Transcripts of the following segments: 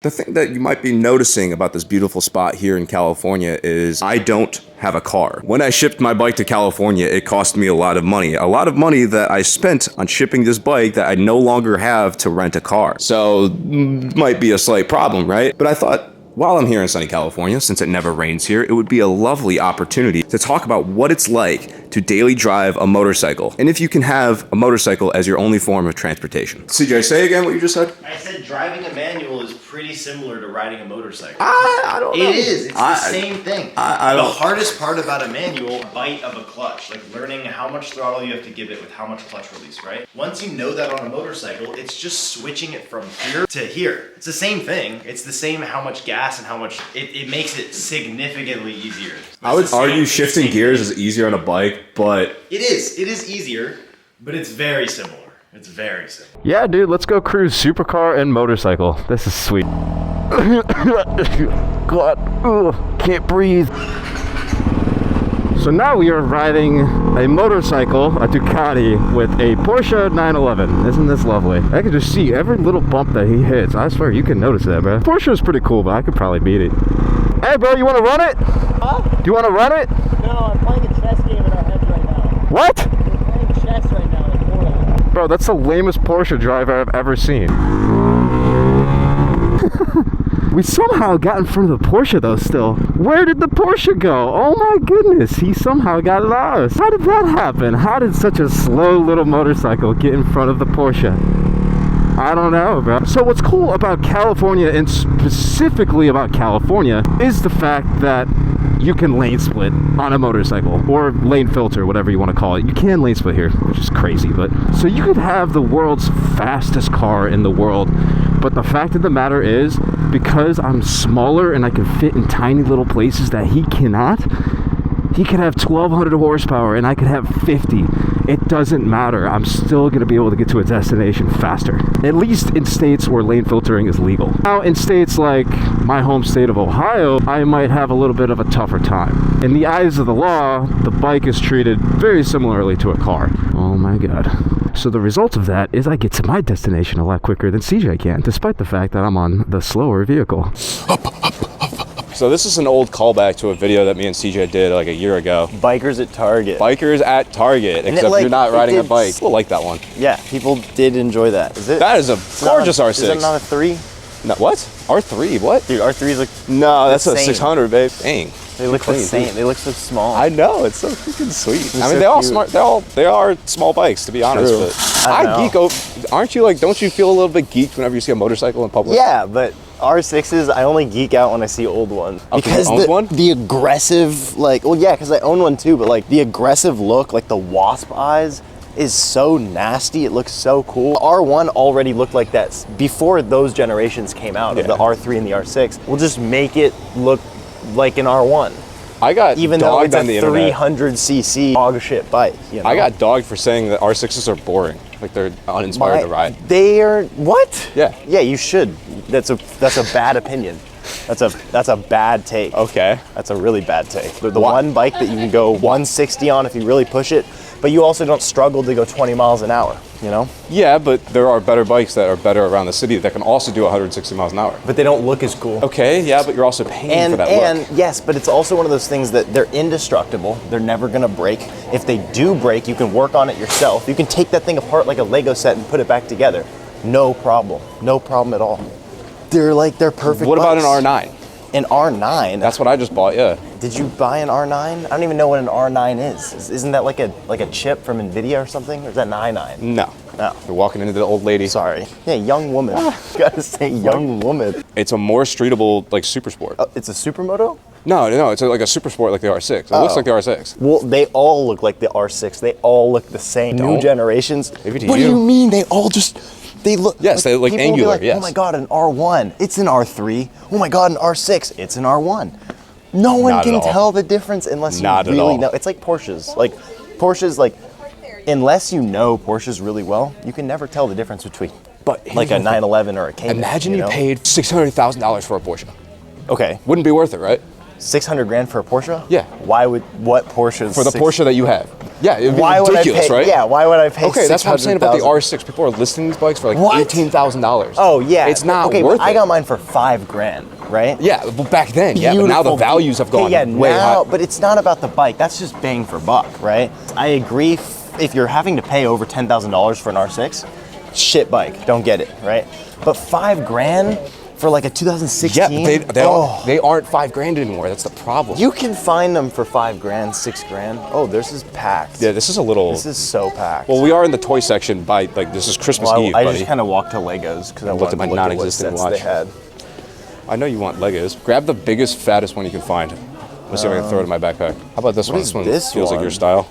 The thing that you might be noticing about this beautiful spot here in California is I don't have a car. When I shipped my bike to California, it cost me a lot of money that I spent on shipping this bike that I no longer have to rent a car. So might be a slight problem, right? But I thought, while I'm here in sunny California, since it never rains here, it would be a lovely opportunity to talk about what it's like to daily drive a motorcycle, and if you can have a motorcycle as your only form of transportation. CJ, say again what you just said. I said driving a manual is pretty similar to riding a motorcycle. I don't know. It is. It's the same thing. The hardest part about a manual, bite of a clutch, like learning how much throttle you have to give it with how much clutch release, right? Once you know that on a motorcycle, it's just switching it from here to here. It's the same thing. It's the same how much gas and how much, it makes it significantly easier. I would argue shifting gears is easier on a bike, but... It is easier, but it's very similar. It's very similar. Yeah, dude, let's go cruise supercar and motorcycle. This is sweet. God, can't breathe. So now we are riding a motorcycle, a Ducati, with a Porsche 911. Isn't this lovely? I can just see every little bump that he hits. I swear, you can notice that, bro. Porsche is pretty cool, but I could probably beat it. Hey, bro, you want to run it? Huh? Do you want to run it? No, I'm playing a chess game in our heads right now. What? We're playing chess right now, like 4 of them. Bro, that's the lamest Porsche driver I've ever seen. We somehow got in front of the Porsche though still. Where did the Porsche go? Oh my goodness, he somehow got lost. How did that happen? How did such a slow little motorcycle get in front of the Porsche? I don't know, bro. So what's cool about California, and specifically about California, is the fact that you can lane split on a motorcycle, or lane filter, whatever you want to call it. You can lane split here, which is crazy, but so you could have the world's fastest car in the world, but the fact of the matter is, because I'm smaller and I can fit in tiny little places that he cannot, he could have 1,200 horsepower and I could have 50. It doesn't matter. I'm still going to be able to get to a destination faster. At least in states where lane filtering is legal. Now, in states like my home state of Ohio, I might have a little bit of a tougher time. In the eyes of the law, the bike is treated very similarly to a car. Oh my God. So the result of that is I get to my destination a lot quicker than CJ can, despite the fact that I'm on the slower vehicle. So this is an old callback to a video that me and CJ did like a year ago. Bikers at Target. Bikers at Target, except you're not riding a bike. People like that one. Yeah, people did enjoy that. Is it? That is a gorgeous R6. Is that not a 3? No, what? R3? What? Dude, R3's like no, that's a 600, babe. Dang. They look the same. They look so small. I know, it's so freaking sweet. I mean, so they're all cute. smart. They are small bikes, to be honest. True. But I geek over. Aren't you like? Don't you feel a little bit geeked whenever you see a motorcycle in public? Yeah, but R6s, I only geek out when I see old ones. Because the aggressive, like, well, yeah, because I own one too, but like the aggressive look, like the wasp eyes, is so nasty. It looks so cool. R1 already looked like that before those generations came out of the R3 and the R6. We'll just make it look like an R1. I got even though it's on the a 300cc dog shit bike. You know? I got dogged for saying that R6s are boring, like they're uninspired to ride. They are what? Yeah. Yeah, you should. That's a bad opinion. That's a bad take. Okay. That's a really bad take. The one bike that you can go 160 on if you really push it, but you also don't struggle to go 20 miles an hour, you know? Yeah, but there are better bikes that are better around the city that can also do 160 miles an hour. But they don't look as cool. Okay, yeah, but you're also paying for that look. And yes, but it's also one of those things that they're indestructible. They're never gonna break. If they do break, you can work on it yourself. You can take that thing apart like a Lego set and put it back together. No problem. No problem at all. They're perfect. What about bikes. an R9? An R9? That's what I just bought, yeah. Did you buy an R9? I don't even know what an R9 is. Isn't that like a chip from NVIDIA or something? Or is that an i9? No. No. You're walking into the old lady. Sorry. Yeah, young woman. Gotta say young woman. It's a more streetable, like, super sport. Oh, it's a supermoto? No, it's like a super sport like the R6. It looks like the R6. Well, they all look like the R6. They all look the same. New generations. Maybe to what you. do you mean? They all just... They look. Yes, they look people will be angular. Like, yes. Oh my God, an R1. It's an R3. Oh my God, an R6. It's an R1. No one Not can tell the difference unless you really know. It's like Porsches. Unless you know Porsches really well, you can never tell the difference between like a 911 or a Cayman. Imagine you paid $600,000 for a Porsche. Okay. Wouldn't be worth it, right? 600 grand for a Porsche? Yeah. Why would, what Porsche? For the Porsche that you have. Yeah, it'd be why ridiculous, would I pay, right? Yeah, why would I pay Okay, that's what I'm saying about the 600,000? R6. People are listing these bikes for like What? $18,000. Oh yeah. It's not okay, worth but I it. got mine for $5,000, right? Yeah, well, back then, yeah, but now the Beautiful. values have gone Okay, yeah, way now, high. but it's not about the bike. That's just bang for buck, right? I agree. If you're having to pay over $10,000 for an R6, shit bike, don't get it, right? But $5,000 for like a 2016. Yeah, but they aren't $5,000 anymore. That's the problem. You can find them for $5,000, $6,000. Oh, this is packed. Yeah, this is a little. This is so packed. Well, we are in the toy section by like this is Christmas Well, Eve, I buddy. just kind of walked to Legos because I Looked wanted at my to look at what non-existent sets watch. they had. I know you want Legos. Grab the biggest, fattest one you can find. Let's see if I can throw it in my backpack. How about this one? is This one this feels like one? your style.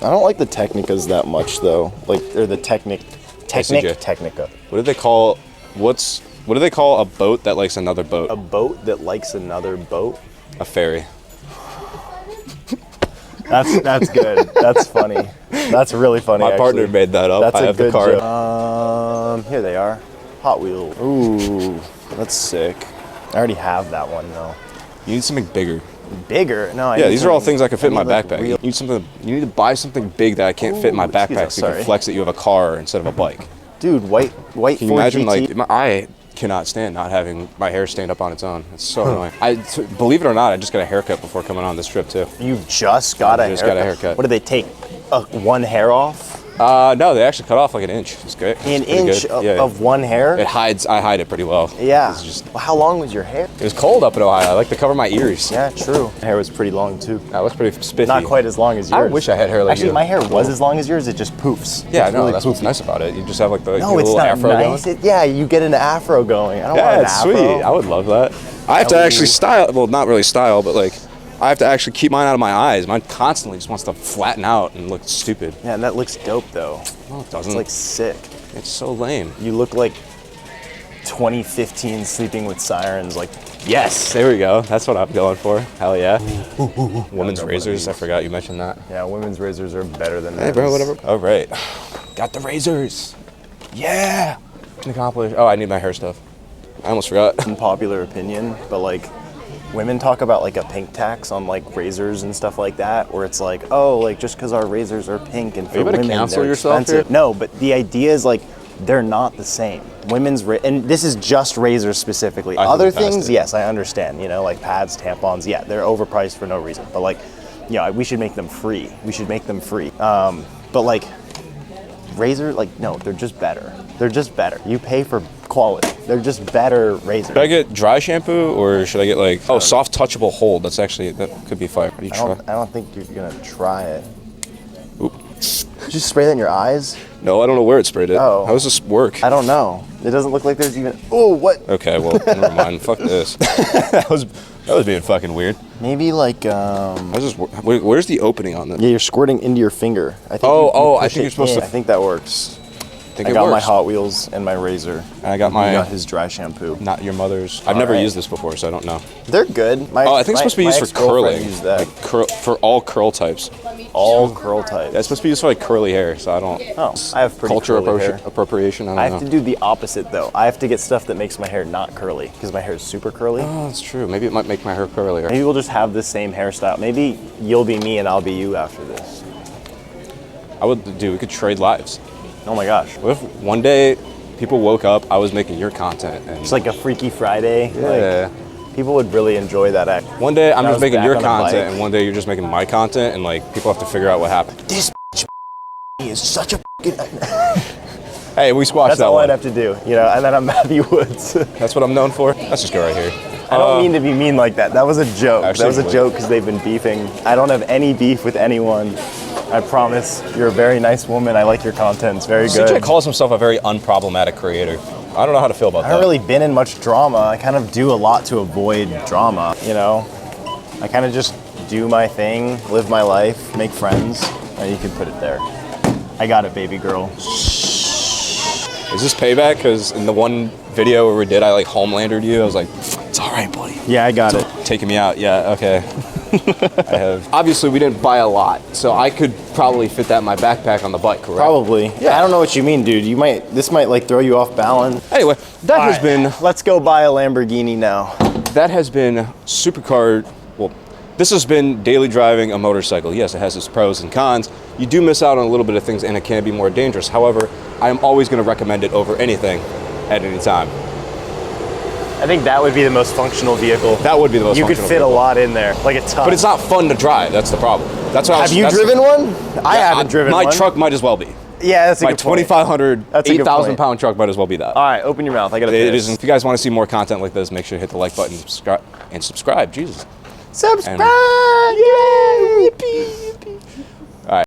I don't like the Technicas that much though. Like they're the Technica. What do they call? What do they call a boat that likes another boat? A boat that likes another boat. A ferry. That's good. That's funny. That's really funny. My partner actually. made that up. That's I a have good the card. joke. Here they are. Hot Wheels. Ooh, that's sick. I already have that one though. You need something bigger. Bigger? No. I Yeah, need these are all something- things I can fit in my need, like, backpack. real- You need something. You need to buy something big that I can't fit in my Ooh, excuse backpack, us, so you can sorry. flex that you have a car instead of a bike. Dude, white Can you 4 imagine? GT? Like, I cannot stand not having my hair stand up on its own. It's so annoying. Believe it or not, I just got a haircut before coming on this trip too. You just got a just haircut. got a haircut. What did they take? One hair off? No, they actually cut off like an inch. It's great. An It's pretty inch good. of one hair? It hides. I hide it pretty well. Yeah. It's just, Well, how long was your hair? it was cold up in Ohio. I like to cover my ears. Yeah, true. My hair was pretty long too. That was pretty spiffy. Not quite as long as I yours. wish I had hair like Actually, you. my hair was as long as yours. It just poofs. Yeah, I It's know. really That's what's nice about it. You just have like the No, your it's little not afro nice. going. Yeah, you get an afro going. I don't want Yeah, an it's afro. sweet. I would love that. I have to actually style. Well, not really style, but like I have to actually keep mine out of my eyes. Mine constantly just wants to flatten out and look stupid. Yeah, and that looks dope though. No, it doesn't. It's like sick. It's so lame. You look like 2015 Sleeping with Sirens. Like, Yes, there we go. That's what I'm going for. Hell yeah. Women's razors. I forgot you mentioned that. yeah, women's razors are better than Hey, men's. bro, whatever. All right. Got the razors. Yeah. Accomplished. Oh, I need my hair stuff. I almost forgot. Unpopular opinion, but like women talk about like a pink tax on like razors and stuff like that, where it's like, oh, like just because our razors are pink and for you about to women cancel they're yourself expensive. here? No, but the idea is like they're not the same. And this is just razors specifically. I Other look past things, it. yes, I understand. You know, like pads, tampons, yeah, they're overpriced for no reason. But like, yeah, we should make them free. We should make them free. But like razor, like no, they're just better. They're just better. You pay for quality. They're just better razors. Should I get dry shampoo or should I get like soft touchable hold? That could be fire. What do you try? I don't think you're gonna try it. Oop. Did you spray that in your eyes? No, I don't know where it sprayed it. Oh. How does this work? I don't know. It doesn't look like there's even. Oh, what? Okay, well, never mind. Fuck this. that was being fucking weird. Maybe like Where's the opening on this? yeah, you're squirting into your finger. I think. I push think it you're supposed in. to- I think that works. I think I it got my works. Hot Wheels and my razor. And I got He my got his dry shampoo. not your mother's. I've never right. used this before, so I don't know. They're good. Oh, I think it's supposed to be used for curling. Use that. Like for all curl types. All curl types. Yeah, it's supposed to be used for like curly hair, so I don't. Oh, I have pretty culture curly hair. appropriation. I don't I know. have to do the opposite though. I have to get stuff that makes my hair not curly because my hair is super curly. Oh, that's true. Maybe it might make my hair curlier. Maybe we'll just have the same hairstyle. Maybe you'll be me and I'll be you after this. We could trade lives. Oh my gosh. What if one day people woke up, I was making your content, and It's like a Freaky Friday. yeah. Like, people would really enjoy that act. One day I'm I just was making back your on a content, bike. and one day you're just making my content, and like people have to figure out what happened. This is such a Hey, we squashed That's that all one. I'd have to do, you know, and then I'm Matthew Woods. That's what I'm known for. Let's just go right here. I don't mean to be mean like that. That was a joke. Actually, That was a wait. joke because they've been beefing. I don't have any beef with anyone. I promise. You're a very nice woman. I like your content. It's very good. CJ calls himself a very unproblematic creator. I don't know how to feel about I that. haven't really been in much drama. I kind of do a lot to avoid drama, you know? I kind of just do my thing, live my life, make friends. You can put it there. I got it, baby girl. Is this payback? Because in the one video where we did, I like homelandered you. I was like, it's all right, buddy. Yeah, I got it. Taking me out. Yeah, okay. I have. Obviously, we didn't buy a lot, so I could probably fit that in my backpack on the bike, correct? Probably. Yeah. I don't know what you mean, dude. This might like throw you off balance. Anyway, that has All right, let's go buy a Lamborghini now. been Supercar. Well, This has been daily driving a motorcycle. Yes, it has its pros and cons. You do miss out on a little bit of things and it can be more dangerous. However, I am always going to recommend it over anything at any time. I think that would be the most functional vehicle. That would be the most You could functional fit vehicle. a lot in there, like a ton. But it's not fun to drive. That's the problem. That's what Have you driven one? I haven't driven one. My truck might as well be. Yeah, that's a My good point. 2,500, That's a good 8,000 point. pound truck might as well be that. All right, open your mouth. I gotta It piss. is. If you guys want to see more content like this, make sure to hit the like button and subscribe. Jesus. Subscribe! And- Yay! Yippee!